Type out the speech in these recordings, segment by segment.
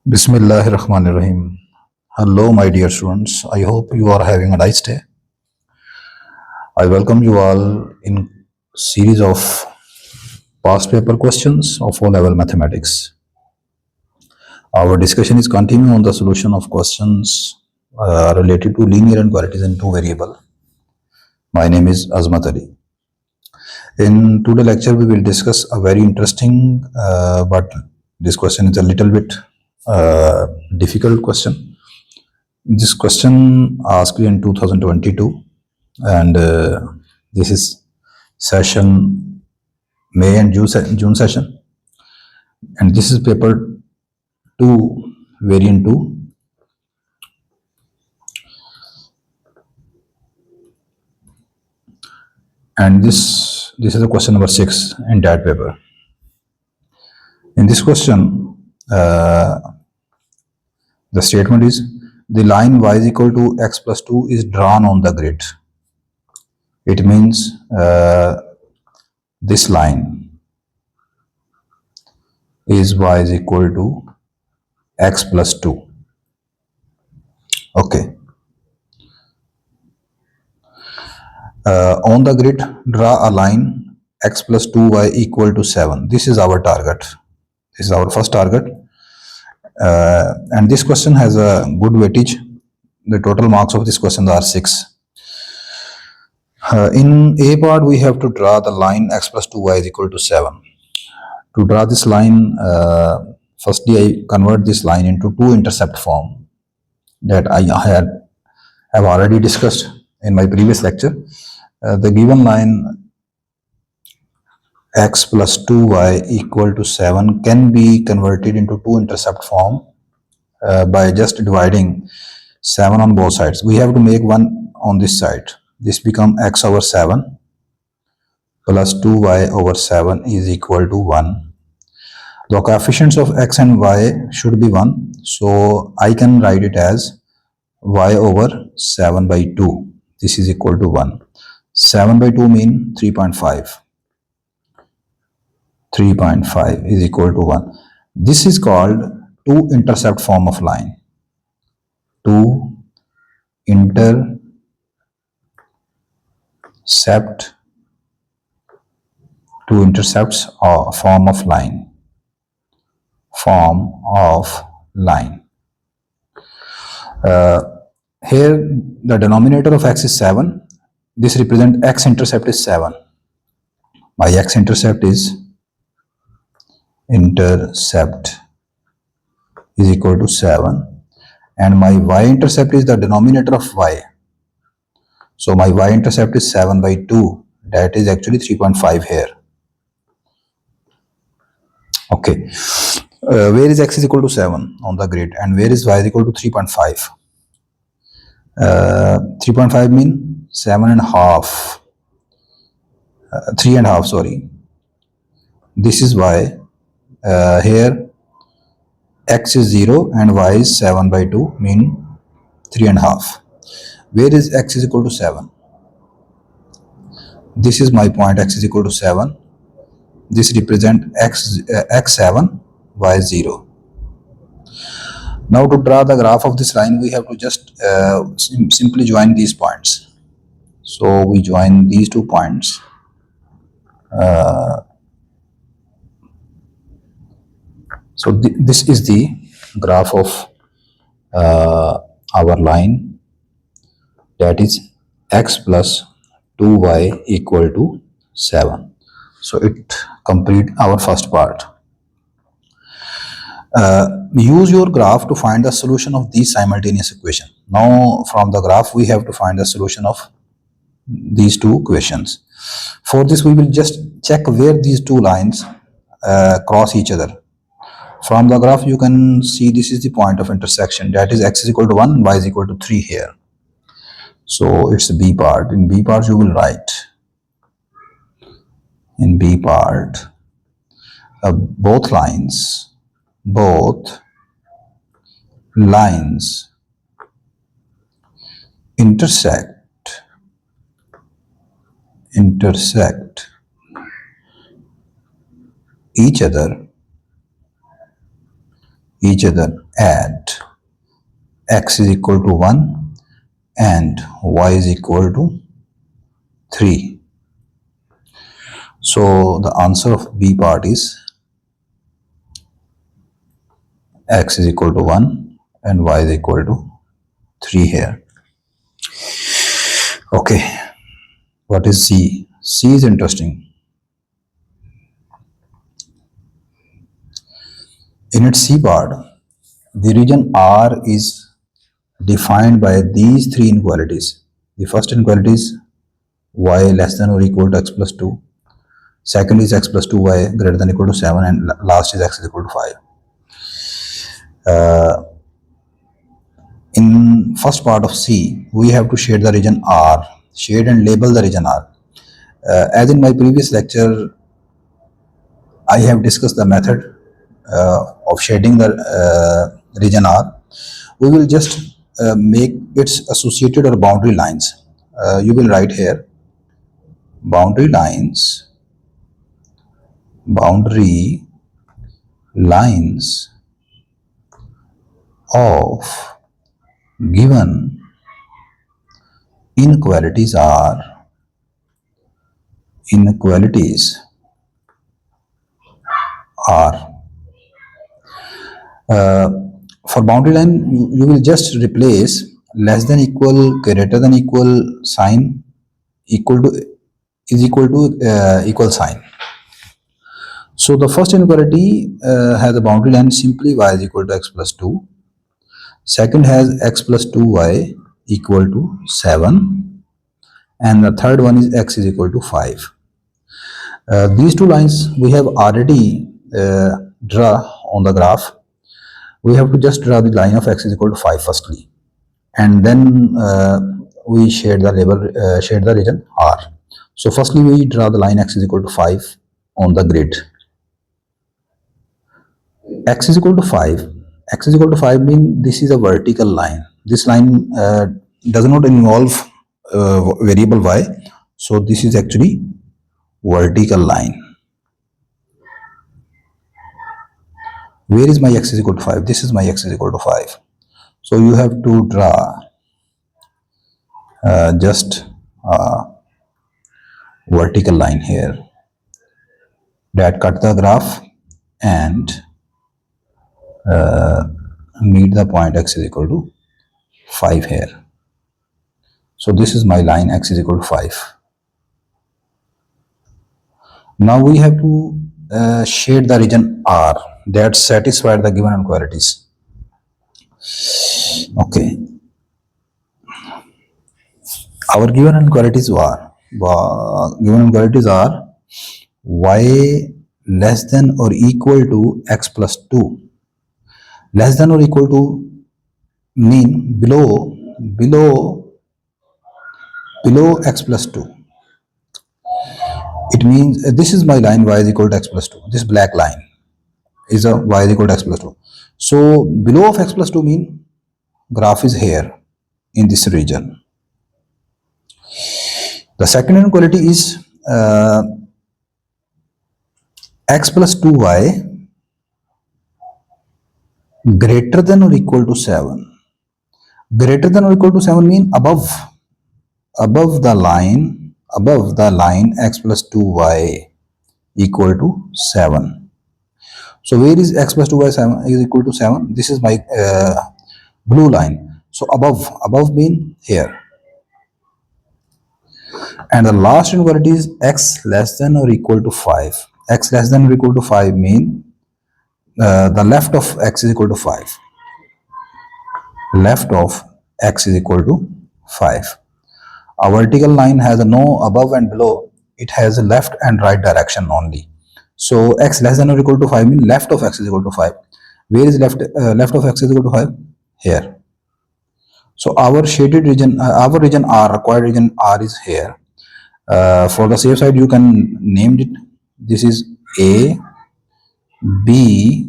Bismillahirrahmanirrahim. Hello, my dear students. I hope you are having a nice day. I welcome you all in series of past paper questions of O-level mathematics. Our discussion is continuing on the solution of questions related to linear inequalities in two variable. My name is Azmat Ali. In today's lecture, we will discuss a very interesting, but this question is a little bit difficult question. This question asked in 2022, and this is session May and June session, and this is paper 2, variant 2. And this is the question number 6 in that paper. In this question, the statement is the line y is equal to x plus 2 is drawn on the grid. It means this line is y is equal to x plus 2. Okay. On the grid, draw a line x plus 2y equal to 7. This is our target. This is our first target. And this question has a good weightage. The total marks of this question are 6. In A part, we have to draw the line x plus 2y is equal to 7. To draw this line, firstly I convert this line into two intercept form that I have already discussed in my previous lecture. The given line x plus 2y equal to 7 can be converted into two intercept form by just dividing 7 on both sides. We have to make one on this side. This become x over 7 plus 2y over 7 is equal to 1. The coefficients of x and y should be 1. So I can write it as y over 7 by 2. This is equal to 1. 7 by 2 mean 3.5. 3.5 is equal to 1. This is called two intercept form of line. Two intercepts or form of line. Here the denominator of x is 7. This represents x-intercept is 7. My x-intercept is equal to 7, and my y-intercept is the denominator of y. So my y-intercept is 7 by 2. That is actually 3.5 here. Okay. Where is x is equal to 7 on the grid, and where is y is equal to 3.5? 3.5 mean 7.5. 3.5, sorry. This is y. Here x is 0 and y is 7 by 2 mean 3.5. Where is x is equal to 7? This is my point, x is equal to 7. This represents x 7, y 0. Now to draw the graph of this line, we have to just simply join these points. So we join these 2 points. So this is the graph of our line, that is x plus 2y equal to 7. So it complete our first part. Use your graph to find the solution of these simultaneous equations. Now from the graph we have to find the solution of these two equations. For this we will just check where these two lines cross each other. From the graph you can see this is the point of intersection, that is x is equal to 1, y is equal to 3 here. So it's the B part. In B part you will write, in B part, both lines intersect each other each other at x is equal to 1 and y is equal to 3. So the answer of B part is x is equal to 1 and y is equal to 3 here. Okay, what is C? C is interesting. In its C part, the region R is defined by these three inequalities. The first inequality is y less than or equal to x plus 2. Second is x plus 2y greater than or equal to 7, and last is x is equal to 5. In first part of C, we have to shade the region R, shade and label the region R. As in my previous lecture, I have discussed the method of shading the region R. We will just make its associated or boundary lines. You will write here boundary lines of given inequalities are for boundary line you will just replace less than equal, greater than equal sign, equal to is equal to equal sign. So the first inequality has a boundary line simply y is equal to x plus 2. Second has x plus 2y equal to 7. And the third one is x is equal to 5. These two lines we have already draw on the graph. We have to just draw the line of x is equal to 5 firstly. And then we shade the region R. So firstly we draw the line x is equal to 5 on the grid. X is equal to 5. X is equal to 5 means this is a vertical line. This line does not involve variable y. So this is actually vertical line. Where is my x is equal to 5? This is my x is equal to 5. So you have to draw just a vertical line here that cut the graph and meet the point x is equal to 5 here. So this is my line x is equal to 5. Now we have to shade the region R that satisfies the given inequalities. Okay. Our given inequalities are y less than or equal to x plus 2. Less than or equal to mean below x plus 2. It means this is my line y is equal to x plus 2. This black line is a y is equal to x plus 2. So below of x plus 2 mean graph is here in this region. The second inequality is x plus 2y greater than or equal to 7. Greater than or equal to 7 mean above the line x plus 2y equal to 7. So where is x plus 2y 7 is equal to 7? This is my blue line. So above mean here. And the last inequality is x less than or equal to 5. X less than or equal to 5 mean the left of x is equal to 5. Left of x is equal to 5. A vertical line has no above and below. It has a left and right direction only. So x less than or equal to 5 means left of x is equal to 5. Where is left of x is equal to 5? Here. So our shaded region, our region R, required region R is here. For the safe side, you can name it. This is A, B,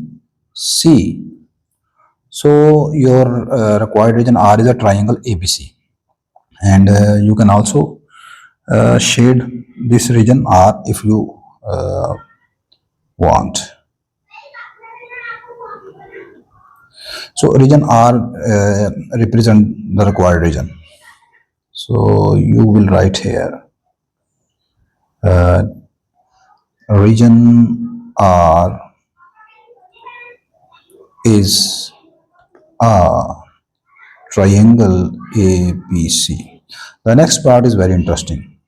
C. So your required region R is a triangle ABC. And you can also shade this region R if you want. So region R represent the required region. So you will write here region R is a triangle ABC. The next part is very interesting.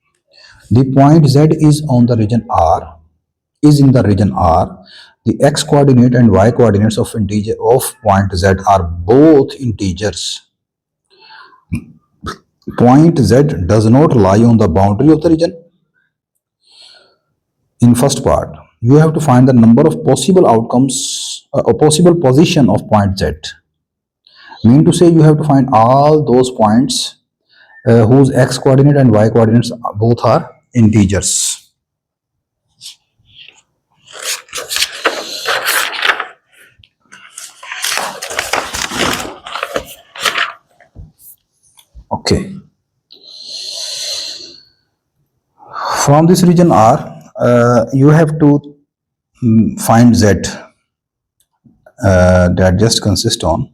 The point Z is on the region R, is in the region R. The x coordinate and y coordinates of integer of point Z are both integers. Point Z does not lie on the boundary of the region. In first part, you have to find the number of possible outcomes or possible position of point Z. Mean to say you have to find all those points whose x coordinate and y coordinates both are integers. Okay. From this region R, you have to find Z that just consists on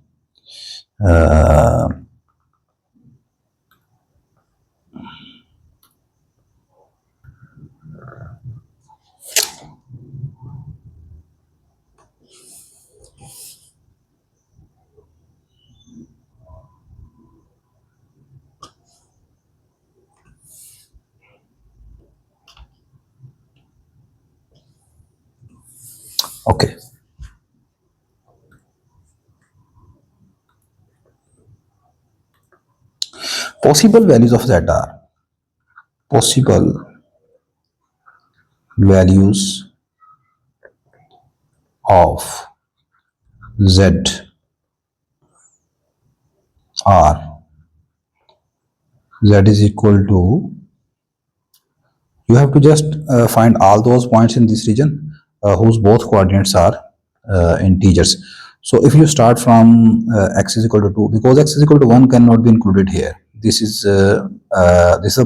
okay. Possible values of Z are possible values of Z are Z is equal to, you have to just find all those points in this region whose both coordinates are integers. So if you start from x is equal to 2, because x is equal to 1 cannot be included here. This is a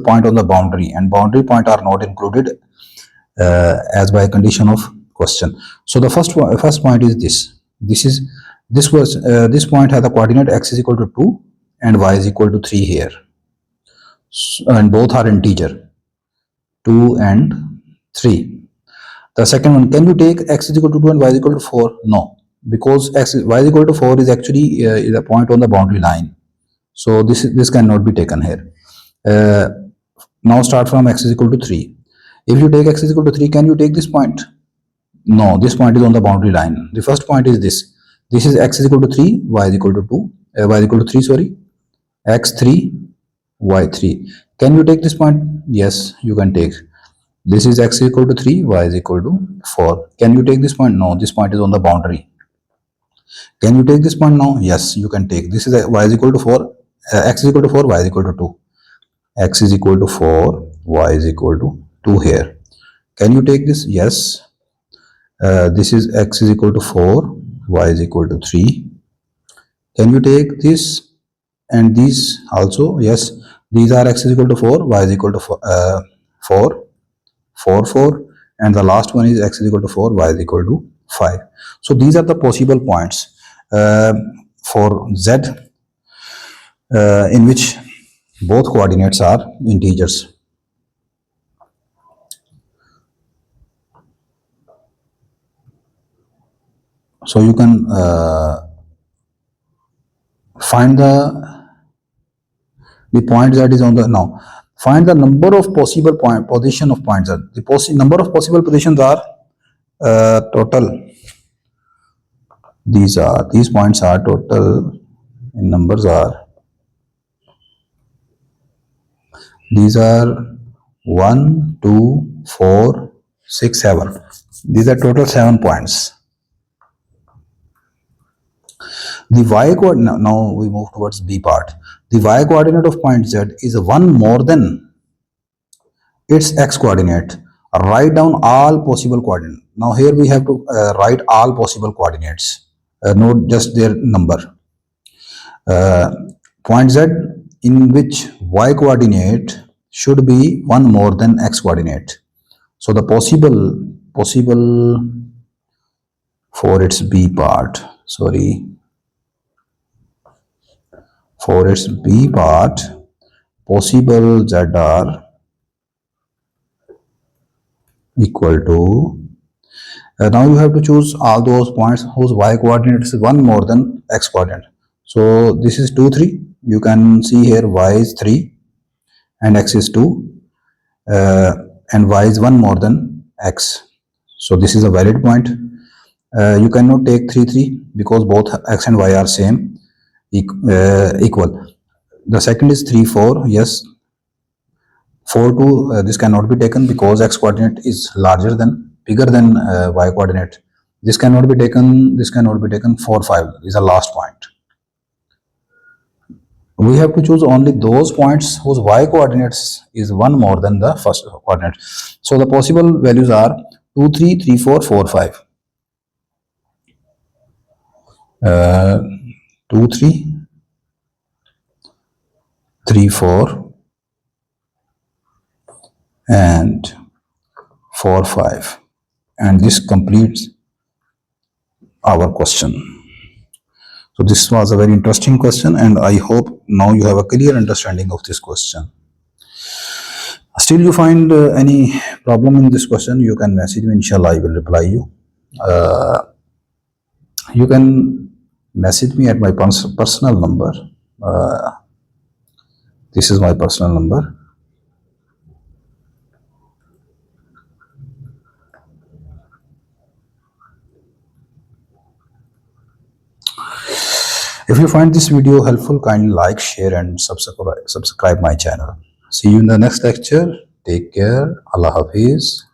point on the boundary, and boundary point are not included as by condition of question. So the first point is this. This point has a coordinate x is equal to 2 and y is equal to 3 here, and both are integer 2 and 3. The second one, can you take x is equal to 2 and y is equal to 4? No, because y is equal to 4 is actually is a point on the boundary line. So this cannot be taken here. Now start from x is equal to 3. If you take x is equal to 3, can you take this point? No, this point is on the boundary line. The first point is this. This is x is equal to 3, y is equal to 2, y is equal to 3, sorry. x3, y3. Can you take this point? Yes, you can take. This is x equal to 3, y is equal to 4. Can you take this point? No, this point is on the boundary. Can you take this point now? Yes, you can take. This is y is equal to 4, x is equal to 4, y is equal to 2. X is equal to 4, y is equal to 2 here. Can you take this? Yes. This is x is equal to 4, y is equal to 3. Can you take this and these also? Yes. These are x is equal to 4, y is equal to 4, 4, and the last one is x is equal to 4, y is equal to 5. So these are the possible points for Z in which both coordinates are integers. So you can find the point that is on the, now find the number of possible position of points. The number of possible positions are total. These points are total in numbers are, these are 1, 2, 4, 6, 7. These are total 7 points. The y coordinate, now we move towards B part. The y coordinate of point Z is 1 more than its x coordinate. Write down all possible coordinates. Now here we have to write all possible coordinates, not just their number. Point Z in which y coordinate should be 1 more than x coordinate. So the possible for its B part, sorry, For its B part, possible z are equal to, now you have to choose all those points whose y coordinate is 1 more than x coordinate. So this is 2, 3. You can see here y is 3 and x is 2, and y is 1 more than x. So this is a valid point. You cannot take 3, 3 because both x and y are same, equal. The second is 3, 4. Yes, 4, 2, this cannot be taken because x coordinate is bigger than y coordinate. This cannot be taken. This cannot be taken. 4, 5 is the last point. We have to choose only those points whose y coordinates is 1 more than the first coordinate. So the possible values are 2, 3, 3, 4, 4, 5. 2, 3, 3, 4, and 4, 5. And this completes our question. So this was a very interesting question, and I hope now you have a clear understanding of this question. Still you find any problem in this question, you can message me. Inshallah, I will reply you. You can message me at my personal number. This is my personal number. If you find this video helpful, kindly like, share, and subscribe my channel. See you in the next lecture. Take care. Allah Hafiz.